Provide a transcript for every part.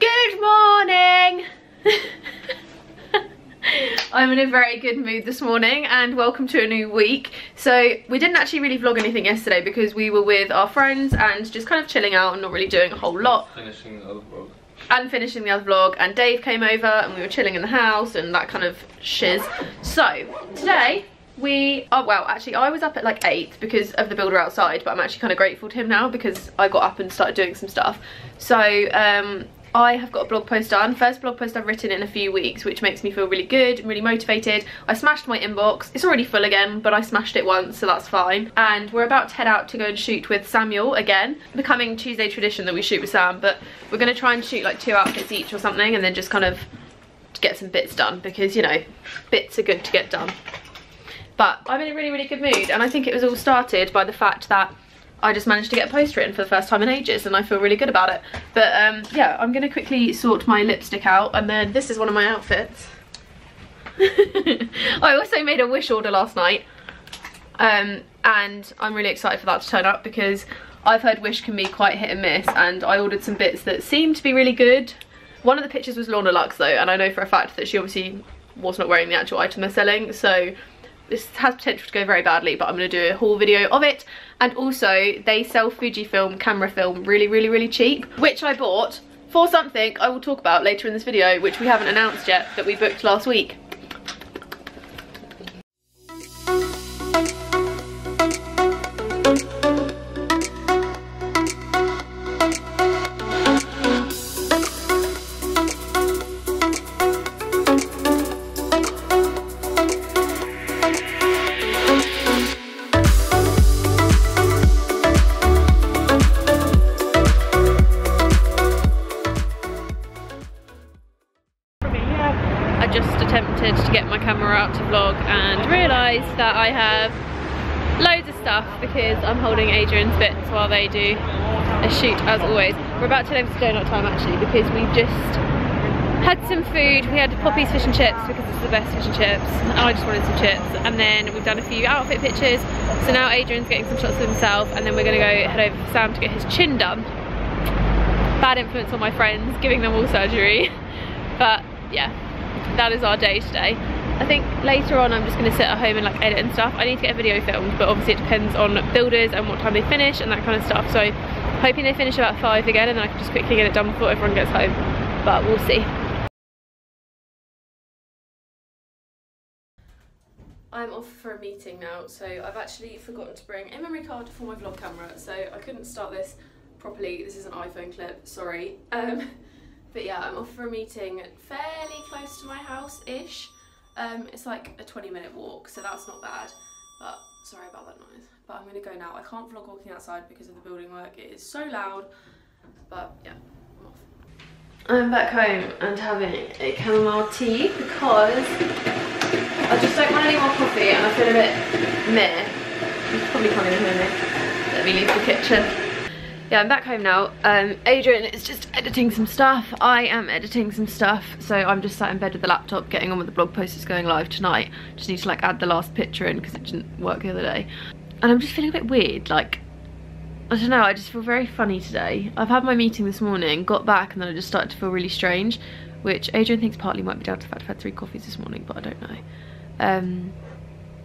Good morning! I'm in a very good mood this morning and welcome to a new week. So we didn't actually really vlog anything yesterday because we were with our friends and just kind of chilling out and not really doing a whole lot. Finishing the other vlog. And finishing the other vlog, and Dave came over and we were chilling in the house and that kind of shiz. So today well actually I was up at like 8 because of the builder outside, but I'm actually kind of grateful to him now because I got up and started doing some stuff. So I have got a blog post done, first blog post I've written in a few weeks, which makes me feel really good and really motivated. I smashed my inbox, it's already full again, but I smashed it once, so that's fine. And we're about to head out to go and shoot with Samuel again, becoming Tuesday tradition that we shoot with Sam, but we're going to try and shoot like 2 outfits each or something and then just kind of get some bits done because, you know, bits are good to get done. But I'm in a really, really good mood, and I think it was all started by the fact that I just managed to get a post written for the first time in ages and I feel really good about it. But yeah, I'm going to quickly sort my lipstick out, and then this is one of my outfits. I also made a Wish order last night, and I'm really excited for that to turn up because I've heard Wish can be quite hit and miss, and I ordered some bits that seemed to be really good. One of the pictures was Lorna Lux though, and I know for a fact that she obviously was not wearing the actual item they're selling, so this has potential to go very badly, but I'm going to do a haul video of it. And also they sell Fujifilm camera film really, really, really cheap, which I bought for something I will talk about later in this video, which we haven't announced yet, that we booked last week. To get my camera out to vlog and realised that I have loads of stuff because I'm holding Adrian's bits while they do a shoot as always. We're about to head over to donut time actually because we've just had some food. We had Poppy's fish and chips because it's the best fish and chips, and I just wanted some chips, and then we've done a few outfit pictures, so now Adrian's getting some shots of himself, and then we're going to go head over to Sam to get his chin done. Bad influence on my friends, giving them all surgery, but yeah, that is our day today. I think later on I'm just going to sit at home and like edit and stuff. I need to get a video filmed, but obviously it depends on builders and what time they finish and that kind of stuff, so hoping they finish about 5 again and then I can just quickly get it done before everyone gets home, but we'll see. I'm off for a meeting now, so I've actually forgotten to bring a memory card for my vlog camera, so I couldn't start this properly. This is an iPhone clip, sorry. But yeah, I'm off for a meeting fairly close to my house-ish. It's like a 20-minute walk, so that's not bad. But sorry about that noise. But I'm going to go now. I can't vlog walking outside because of the building work. It is so loud. But yeah, I'm off. I'm back home and having a chamomile tea because I just don't want any more coffee and I feel a bit meh. You probably can't even hear me. Let me leave the kitchen. Yeah, I'm back home now. Adrian is just editing some stuff. I am editing some stuff. So I'm just sat in bed with the laptop getting on with the blog post that's going live tonight. Just need to like add the last picture in because it didn't work the other day. And I'm just feeling a bit weird. Like, I don't know, I just feel very funny today. I've had my meeting this morning, got back, and then I just started to feel really strange, which Adrian thinks partly might be down to the fact I've had 3 coffees this morning, but I don't know.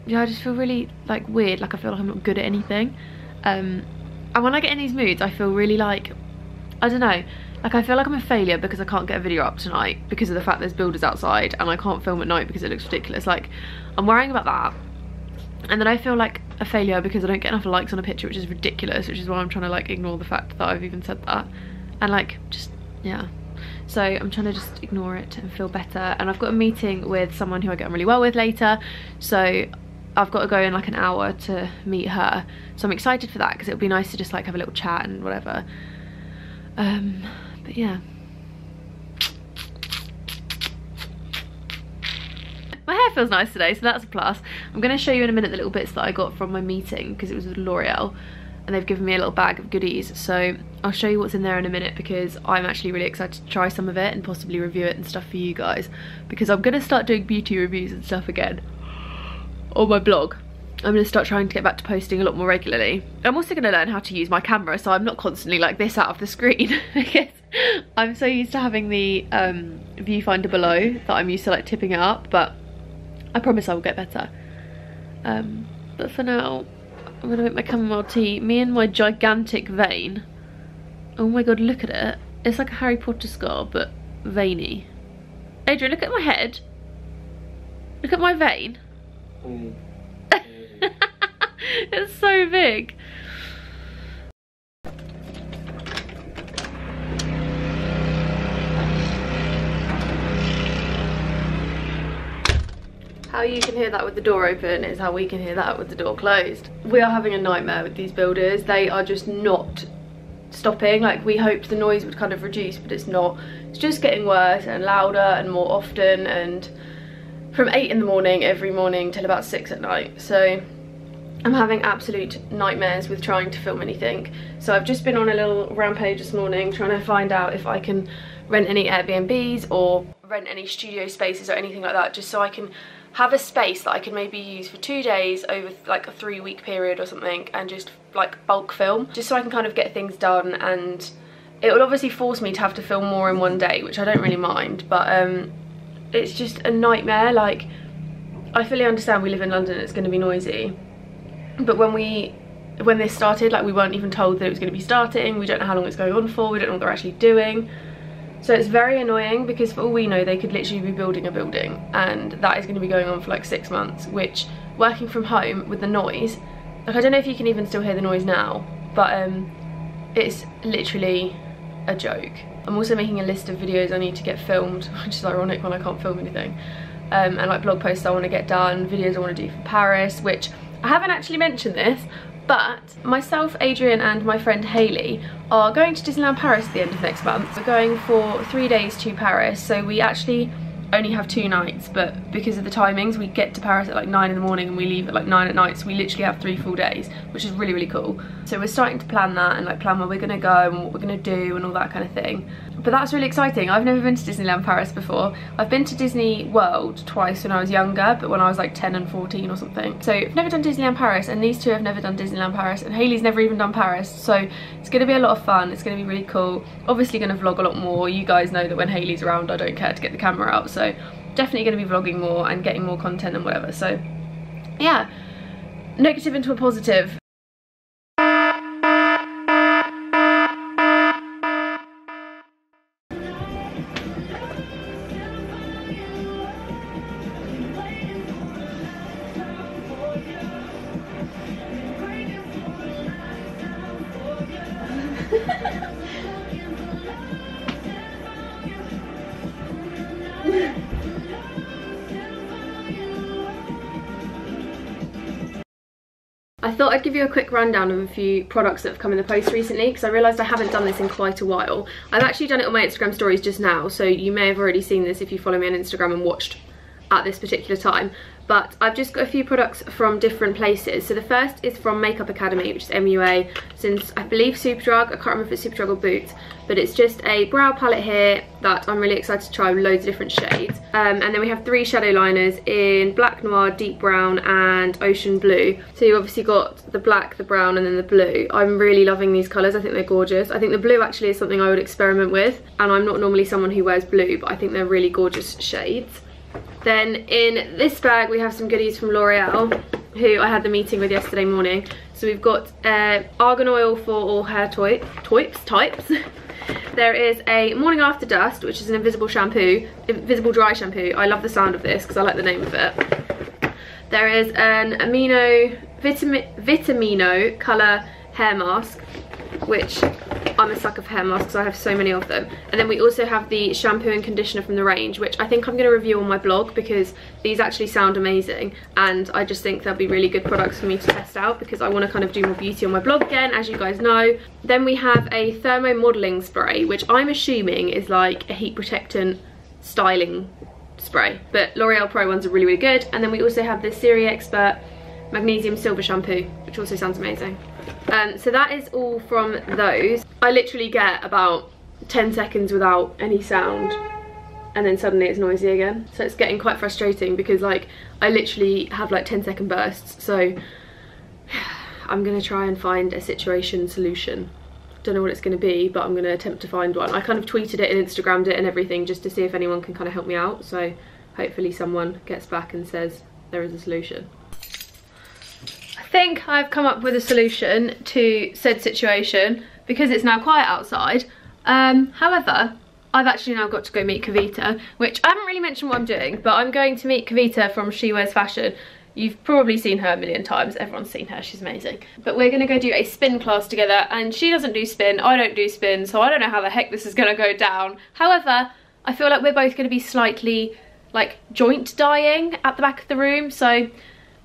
Yeah, I just feel really like weird, like I feel like I'm not good at anything. And when I get in these moods, I feel really like, I don't know, like I feel like I'm a failure because I can't get a video up tonight because of the fact there's builders outside and I can't film at night because it looks ridiculous. Like, I'm worrying about that. And then I feel like a failure because I don't get enough likes on a picture, which is ridiculous, which is why I'm trying to like ignore the fact that I've even said that. And like, just, yeah. So I'm trying to just ignore it and feel better. And I've got a meeting with someone who I get on really well with later. So I've got to go in like an hour to meet her, so I'm excited for that because it'll be nice to just like have a little chat and whatever. But yeah, my hair feels nice today, so that's a plus. I'm going to show you in a minute the little bits that I got from my meeting because it was with L'Oreal and they've given me a little bag of goodies, so I'll show you what's in there in a minute because I'm actually really excited to try some of it and possibly review it and stuff for you guys, because I'm going to start doing beauty reviews and stuff again on my blog. I'm going to start trying to get back to posting a lot more regularly. I'm also going to learn how to use my camera so I'm not constantly like this out of the screen because I'm so used to having the viewfinder below that I'm used to like tipping it up, but I promise I will get better. But for now, I'm going to make my chamomile tea. Me and my gigantic vein. Oh my god, look at it. It's like a Harry Potter scar, but veiny. Adrian, look at my head. Look at my vein. It's so big. How you can hear that with the door open is how we can hear that with the door closed. We are having a nightmare with these builders. They are just not stopping. Like, we hoped the noise would kind of reduce, but it's not. It's just getting worse and louder and more often, and from 8 in the morning every morning till about 6 at night. So I'm having absolute nightmares with trying to film anything. So I've just been on a little rampage this morning trying to find out if I can rent any Airbnbs or rent any studio spaces or anything like that, just so I can have a space that I can maybe use for 2 days over like a 3-week period or something, and just like bulk film, just so I can kind of get things done. And it will obviously force me to have to film more in one day, which I don't really mind, but it's just a nightmare. Like, I fully understand we live in London, it's going to be noisy, but when this started, like, we weren't even told that it was going to be starting. We don't know how long it's going on for, we don't know what they're actually doing. So it's very annoying, because for all we know they could literally be building a building, and that is going to be going on for like 6 months, which, working from home with the noise, like, I don't know if you can even still hear the noise now, but it's literally a joke. I'm also making a list of videos I need to get filmed, which is ironic when I can't film anything, and like blog posts I want to get done, videos I want to do for Paris, which I haven't actually mentioned this, but myself, Adrian and my friend Hayley are going to Disneyland Paris at the end of next month. We're going for 3 days to Paris, so we actually only have 2 nights, but because of the timings, we get to Paris at like 9 in the morning and we leave at like 9 at night, so we literally have 3 full days, which is really, really cool. So we're starting to plan that and like plan where we're gonna go and what we're gonna do and all that kind of thing. But that's really exciting. I've never been to Disneyland Paris before. I've been to Disney World twice when I was younger, but when I was like 10 and 14 or something. So I've never done Disneyland Paris, and these two have never done Disneyland Paris, and Hayley's never even done Paris. So it's gonna be a lot of fun. It's gonna be really cool. Obviously gonna vlog a lot more. You guys know that when Hayley's around, I don't care to get the camera out. So definitely gonna be vlogging more and getting more content and whatever. So yeah, negative into a positive. I thought I'd give you a quick rundown of a few products that have come in the post recently, because I realised I haven't done this in quite a while. I've actually done it on my Instagram stories just now, so you may have already seen this if you follow me on Instagram and watched at this particular time. But I've just got a few products from different places. So the first is from Makeup Academy, which is MUA, since I believe Superdrug. I can't remember if it's Superdrug or Boots, but it's just a brow palette here that I'm really excited to try with loads of different shades. And then we have 3 shadow liners in Black Noir, Deep Brown and Ocean Blue. So you've obviously got the black, the brown and then the blue. I'm really loving these colours. I think they're gorgeous. I think the blue actually is something I would experiment with, and I'm not normally someone who wears blue, but I think they're really gorgeous shades. Then in this bag we have some goodies from L'Oreal, who I had the meeting with yesterday morning. So we've got Argan Oil for all hair types. There is a Morning After Dust, which is an invisible dry shampoo. I love the sound of this because I like the name of it. There is an Vitamino colour hair mask, which I'm a sucker for hair masks, I have so many of them. And then we also have the shampoo and conditioner from the range, which I think I'm going to review on my blog, because these actually sound amazing, and I just think they'll be really good products for me to test out, because I want to kind of do more beauty on my blog again, as you guys know. Then we have a Thermo modelling spray, which I'm assuming is like a heat protectant styling spray, but L'Oreal Pro ones are really, really good. And then we also have the Serie Expert Magnesium Silver Shampoo, which also sounds amazing. So that is all from those. I literally get about 10 seconds without any sound, and then suddenly it's noisy again. So it's getting quite frustrating because like I literally have like 10-second bursts. So I'm gonna try and find a situation solution. Don't know what it's going to be, but I'm going to attempt to find one. I kind of tweeted it and Instagrammed it and everything just to see if anyone can kind of help me out. So hopefully someone gets back and says there is a solution. I think I've come up with a solution to said situation because it's now quiet outside. However, I've actually now got to go meet Kavita, which I haven't really mentioned what I'm doing, but I'm going to meet Kavita from She Wears Fashion. You've probably seen her a million times. Everyone's seen her, she's amazing. But we're gonna go do a spin class together, and she doesn't do spin, I don't do spin, so I don't know how the heck this is gonna go down. However, I feel like we're both gonna be slightly like joint dyeing at the back of the room, so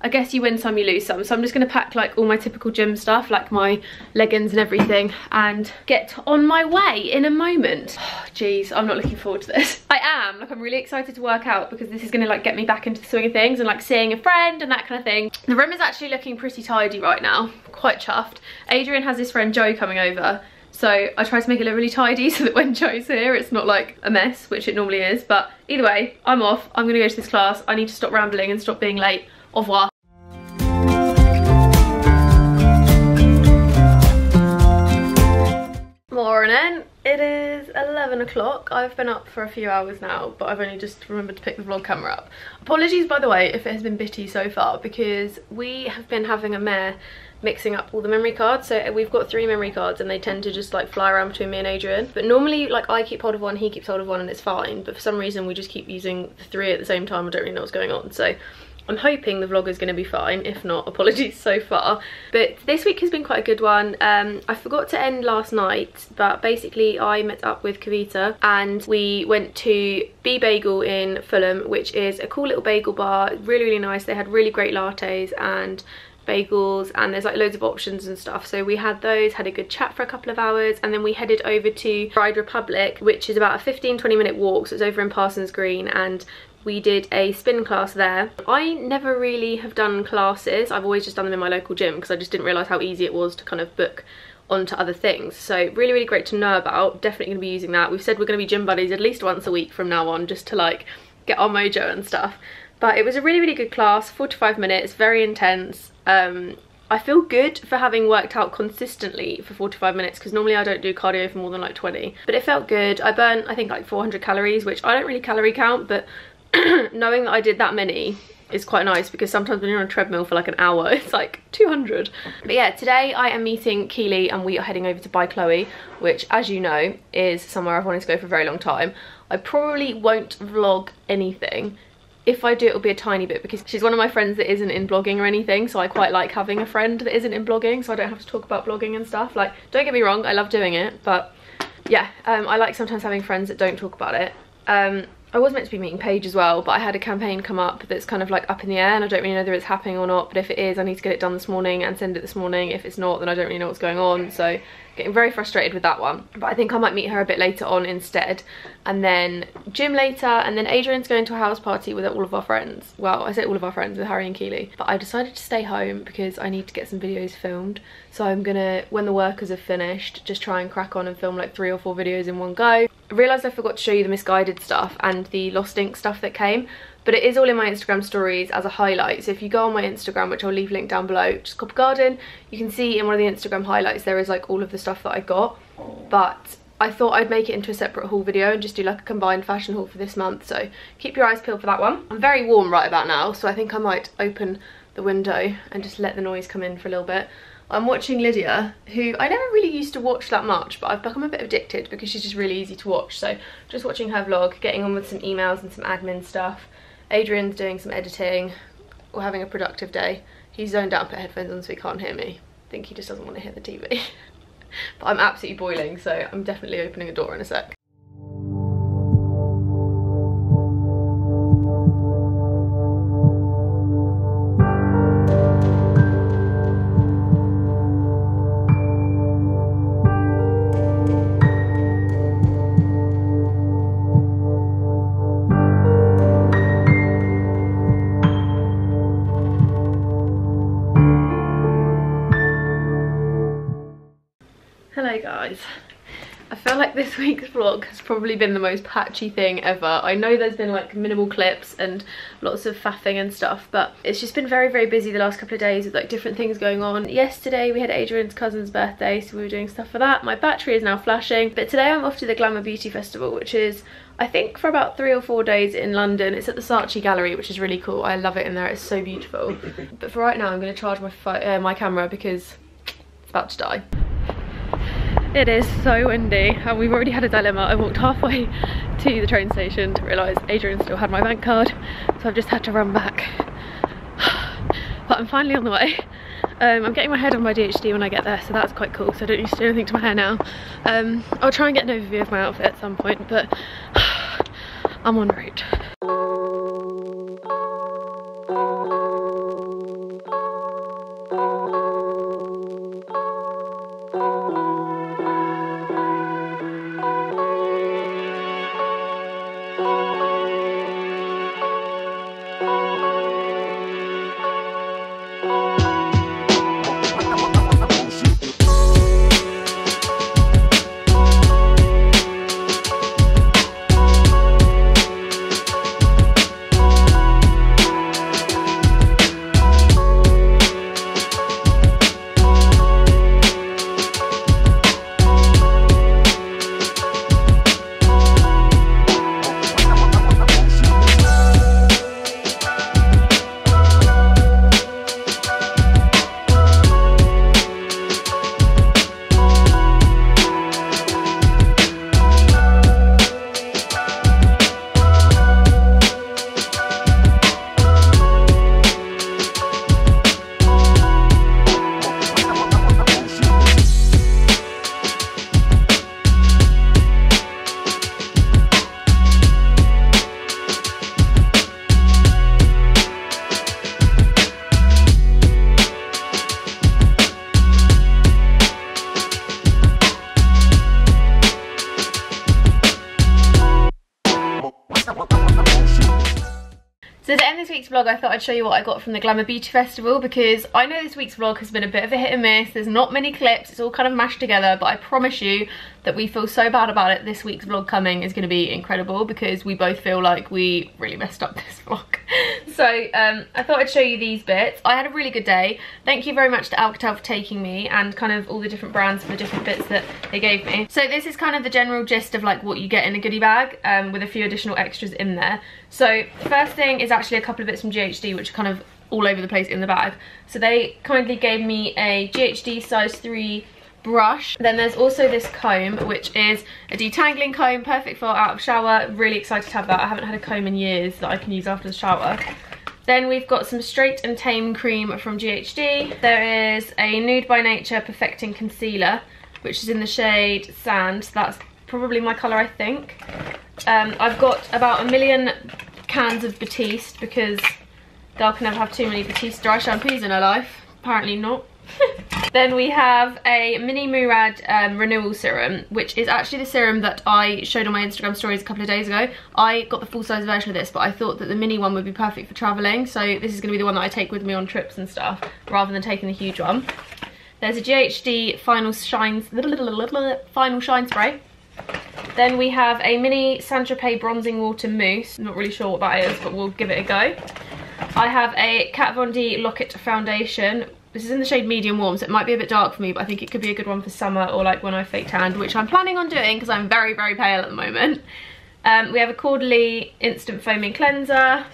I guess you win some, you lose some. So I'm just gonna pack like all my typical gym stuff, like my leggings and everything, and get on my way in a moment. Jeez, I'm not looking forward to this. I am, like I'm really excited to work out because this is gonna like get me back into the swing of things and like seeing a friend and that kind of thing. The room is actually looking pretty tidy right now, quite chuffed. Adrian has his friend Joe coming over, so I try to make it look really tidy so that when Joe's here it's not like a mess, which it normally is. But either way, I'm off, I'm gonna go to this class. I need to stop rambling and stop being late. Au revoir. Morning, it is 11 o'clock. I've been up for a few hours now, but I've only just remembered to pick the vlog camera up. Apologies by the way if it has been bitty so far, because we have been having a mare mixing up all the memory cards. So we've got 3 memory cards and they tend to just like fly around between me and Adrian. But normally like I keep hold of one, he keeps hold of one, and it's fine. But for some reason we just keep using the 3 at the same time. I don't really know what's going on. So I'm hoping the vlog is going to be fine. If not, apologies so far. But this week has been quite a good one. I forgot to end last night, but basically I met up with Kavita and we went to B Bagel in Fulham, which is a cool little bagel bar. Really, really nice. They had really great lattes and bagels, and there's like loads of options and stuff. So we had those, had a good chat for a couple of hours, and then we headed over to Bride Republic, which is about a 15-20 minute walk. So it's over in Parsons Green, and we did a spin class there. I never really have done classes. I've always just done them in my local gym because I just didn't realise how easy it was to kind of book onto other things. So really, really great to know about. Definitely going to be using that. We've said we're going to be gym buddies at least once a week from now on, just to like get our mojo and stuff. But it was a really, really good class, 45 minutes, very intense. I feel good for having worked out consistently for 45 minutes because normally I don't do cardio for more than like 20. But it felt good. I burnt, I think, like 400 calories, which I don't really calorie count, but knowing that I did that many is quite nice because sometimes when you're on a treadmill for like an hour it's like 200. But yeah, today I am meeting Keely and we are heading over to By Chloe, which, as you know, is somewhere I've wanted to go for a very long time. I probably won't vlog anything. If I do, it'll be a tiny bit because she's one of my friends that isn't in blogging or anything, so I quite like having a friend that isn't in blogging so I don't have to talk about blogging and stuff. Like, don't get me wrong, I love doing it, but yeah, I like sometimes having friends that don't talk about it. I was meant to be meeting Paige as well, but I had a campaign come up that's kind of like up in the air and I don't really know whether it's happening or not. But if it is, I need to get it done this morning and send it this morning. If it's not, then I don't really know what's going on. So getting very frustrated with that one. But I think I might meet her a bit later on instead. And then gym later, and then Adrian's going to a house party with all of our friends. Well, I say all of our friends, with Harry and Keely. But I decided to stay home because I need to get some videos filmed. So I'm gonna, when the workers have finished, just try and crack on and film like 3 or 4 videos in one go. I realised I forgot to show you the misguided stuff and the lost ink stuff that came, but it is all in my Instagram stories as a highlight. So if you go on my Instagram, which I'll leave linked down below, just Copper Garden, you can see in one of the Instagram highlights there is like all of the stuff that I got. But I thought I'd make it into a separate haul video and just do like a combined fashion haul for this month, so keep your eyes peeled for that one. I'm very warm right about now, so I think I might open the window and just let the noise come in for a little bit. I'm watching Lydia, who I never really used to watch that much, but I've become a bit addicted because she's just really easy to watch. So just watching her vlog, getting on with some emails and some admin stuff. Adrian's doing some editing. We're having a productive day. He's zoned out and put headphones on so he can't hear me. I think he just doesn't want to hear the TV. But I'm absolutely boiling, so I'm definitely opening a door in a sec. feel like this week's vlog has probably been the most patchy thing ever. I know there's been like minimal clips and lots of faffing and stuff, but it's just been very, very busy the last couple of days with like different things going on. Yesterday we had Adrian's cousin's birthday, so we were doing stuff for that. My battery is now flashing, but today I'm off to the Glamour Beauty Festival, which is, I think, for about 3 or 4 days in London. It's at the Serie Gallery, which is really cool. I love it in there, it's so beautiful. But for right now I'm going to charge my camera because it's about to die. It is so windy and we've already had a dilemma. I walked halfway to the train station to realise Adrian still had my bank card, so I've just had to run back. But I'm finally on the way. I'm getting my hair done by DHD when I get there, so that's quite cool, so I don't need to do anything to my hair now. I'll try and get an overview of my outfit at some point, but I'm en route. So to end this week's vlog, I thought I'd show you what I got from the Glamour Beauty Festival, because I know this week's vlog has been a bit of a hit and miss. There's not many clips, it's all kind of mashed together, but I promise you that we feel so bad about it. This week's vlog coming is going to be incredible because we both feel like we really messed up this vlog. So I thought I'd show you these bits. I had a really good day. Thank you very much to Alcatel for taking me, and kind of all the different brands for the different bits that they gave me. So this is kind of the general gist of like what you get in a goodie bag, with a few additional extras in there. So the first thing is actually a couple of bits from GHD, which are kind of all over the place in the bag. So they kindly gave me a GHD size 3 brush. Then there's also this comb, which is a detangling comb, perfect for out of shower. Really excited to have that. I haven't had a comb in years that I can use after the shower. Then we've got some Straight and Tame cream from GHD. There is a Nude by Nature Perfecting Concealer, which is in the shade Sand. So that's probably my colour, I think. I've got about 1 million cans of Batiste because girl can never have too many Batiste dry shampoos in her life. Apparently not. Then we have a mini Murad renewal serum, which is actually the serum that I showed on my Instagram stories a couple of days ago. I got the full size version of this, but I thought that the mini one would be perfect for travelling, so this is going to be the one that I take with me on trips and stuff, rather than taking the huge one. There's a GHD Final Shine Spray. Then we have a mini Tropez Bronzing Water Mousse. I'm not really sure what that is, but we'll give it a go. I have a Kat Von D Lock-It Foundation. This is in the shade Medium Warm, so it might be a bit dark for me, but I think it could be a good one for summer or like when I fake tanned, which I'm planning on doing because I'm very, very pale at the moment. We have a Cordially Instant Foaming Cleanser.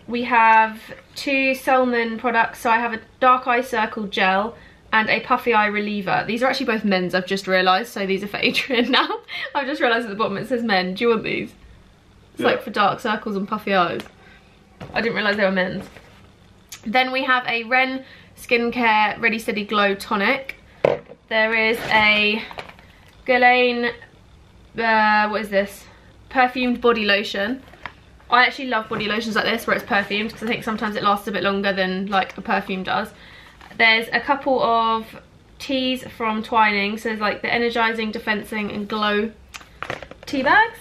We have 2 Selman products. So I have a Dark Eye Circle Gel and a Puffy Eye Reliever. These are actually both men's, I've just realised, so these are for Adrian now. I've just realised at the bottom it says men. Do you want these? It's like for dark circles and puffy eyes. I didn't realise they were men's. Then we have a Ren Skincare Ready Steady Glow Tonic. There is a Guerlain, what is this? Perfumed body lotion. I actually love body lotions like this where it's perfumed, because I think sometimes it lasts a bit longer than like a perfume does. There's a couple of teas from Twinings, so there's like the Energizing, Defensing and Glow tea bags.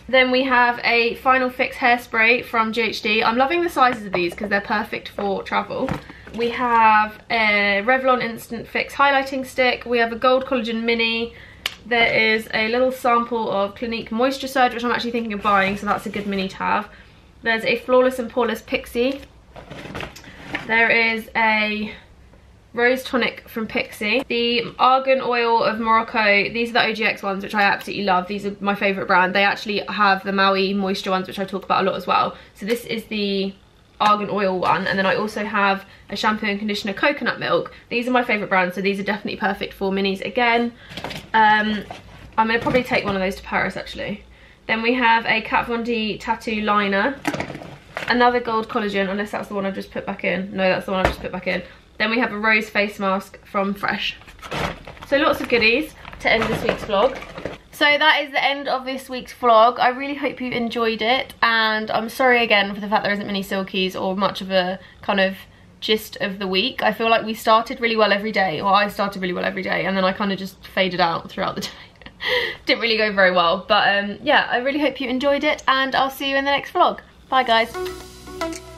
Then we have a Final Fix hairspray from GHD. I'm loving the sizes of these because they're perfect for travel. We have a Revlon Instant Fix highlighting stick. We have a Gold Collagen Mini. there is a little sample of Clinique Moisture Surge, which I'm actually thinking of buying, so that's a good mini to have. There's a Flawless and Poreless Pixie. There is a Rose Tonic from Pixie. The Argan Oil of Morocco, these are the OGX ones, which I absolutely love. These are my favourite brand. They actually have the MUA Moisture ones, which I talk about a lot as well. So this is the Argan Oil one, and then I also have a shampoo and conditioner Coconut Milk. These are my favourite brands, so these are definitely perfect for minis again. I'm going to probably take one of those to Paris actually. Then we have a Kat Von D Tattoo Liner, another Gold Collagen, unless that's the one I've just put back in. No, that's the one I've just put back in. Then we have a Rose Face Mask from Fresh. So lots of goodies to end this week's vlog. So that is the end of this week's vlog. I really hope you enjoyed it, and I'm sorry again for the fact there isn't many silkies or much of a kind of gist of the week. I feel like we started really well every day, or I started really well every day, and then I kind of just faded out throughout the day. Didn't really go very well, but yeah, I really hope you enjoyed it, and I'll see you in the next vlog. Bye guys.